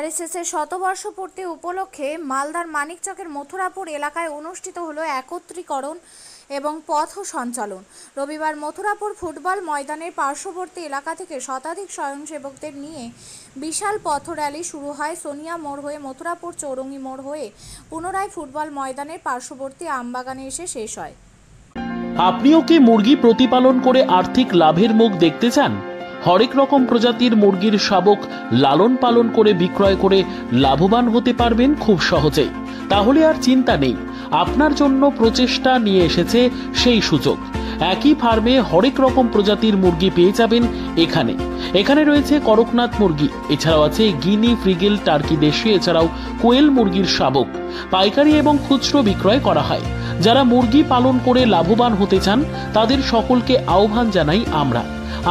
RSS এর শতবর্ষ পূর্তি উপলক্ষে মালদার মানিকচকের মথুরাপুর এলাকায় অনুষ্ঠিত হলো একত্রীকরণ এবং পথ সঞ্চালন। রবিবার মথুরাপুর ফুটবল ময়দানের পার্শ্ববর্তী এলাকা থেকে শতাধিক স্বয়ংসেবকদের নিয়ে বিশাল পথ র্যালি শুরু হয়। সোনিয়া মোড় হয়ে মথুরাপুর চৌরঙ্গি মোড় হয়ে পুনরায় ফুটবল ময়দানের পার্শ্ববর্তী আমবাগানে এসে শেষ হয়। আপনিও কি মুরগি প্রতিপালন করে আর্থিক লাভের মুখ দেখতে চান? হরেক রকম প্রজাতির মুরগির শাবক লালন পালন করে বিক্রয় করে লাভবান হতে পারবেন খুব সহজেই। তাহলে আর চিন্তা নেই, আপনার জন্য প্রচেষ্টা নিয়ে এসেছে সেই সুযোগ। একই ফার্মে হরেক রকম প্রজাতির মুরগি পেয়ে যাবেন এখানে রয়েছে করকনাথ মুরগি, এছাড়াও আছে গিনি, ফ্রিগেল, টার্কি দেশি, এছাড়াও কোয়েল মুরগির শাবক পাইকারি এবং খুচরো বিক্রয় করা হয়। যারা মুরগি পালন করে লাভবান হতে চান তাদের সকলকে আহ্বান জানাই আমরা।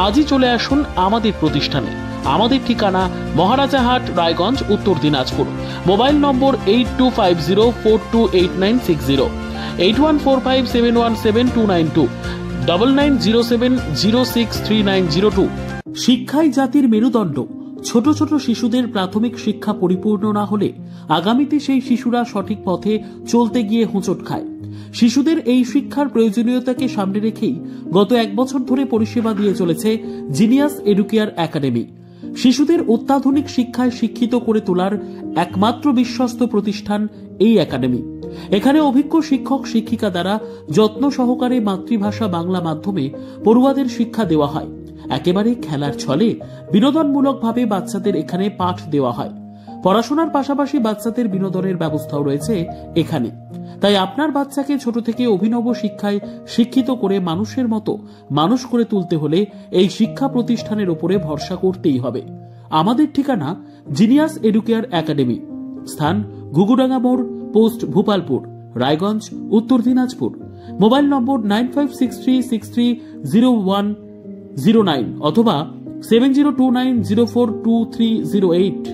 আজই চলে আসুন আমাদের প্রতিষ্ঠানে। আমাদের ঠিকানা মহারাজাহাট, রায়গঞ্জ, উত্তর দিনাজপুর। মোবাইল নম্বর 8250428960, 8145717292, 9907063902। শিক্ষাই জাতির মেরুদণ্ড। ছোট ছোট শিশুদের প্রাথমিক শিক্ষা পরিপূর্ণ না হলে আগামীতে সেই শিশুরা সঠিক পথে চলতে গিয়ে হোঁচট খায়। শিশুদের এই শিক্ষার প্রয়োজনীয়তাকে সামনে রেখেই গত 1 বছর ধরে পরিষেবা দিয়ে চলেছে জিনিয়াস এডুকেয়ার একাডেমি। শিশুদের অত্যাধুনিক শিক্ষায় শিক্ষিত করে তোলার একমাত্র বিশ্বস্ত প্রতিষ্ঠান এই একাডেমি। এখানে অভিজ্ঞ শিক্ষক শিক্ষিকা দ্বারা যত্ন সহকারে মাতৃভাষা বাংলা মাধ্যমে পড়ুয়াদের শিক্ষা দেওয়া হয়। একেবারে খেলার ছলে বিনোদনমূলকভাবে বাচ্চাদের এখানে পাঠ দেওয়া হয়। পড়াশোনার পাশাপাশি বাচ্চাদের বিনোদনের ব্যবস্থাও রয়েছে এখানে। তাই আপনার বাচ্চাকে ছোট থেকে অভিনব শিক্ষায় শিক্ষিত করে মানুষের মতো মানুষ করে তুলতে হলে এই শিক্ষা প্রতিষ্ঠানের উপরে ভরসা করতেই হবে। আমাদের ঠিকানা জিনিয়াস এডুকেয়ার একাডেমি, স্থান ঘুঘুডাঙ্গা মোড়, পোস্ট ভূপালপুর, রায়গঞ্জ, উত্তর দিনাজপুর। মোবাইল নম্বর 9563630109 অথবা 7029042308।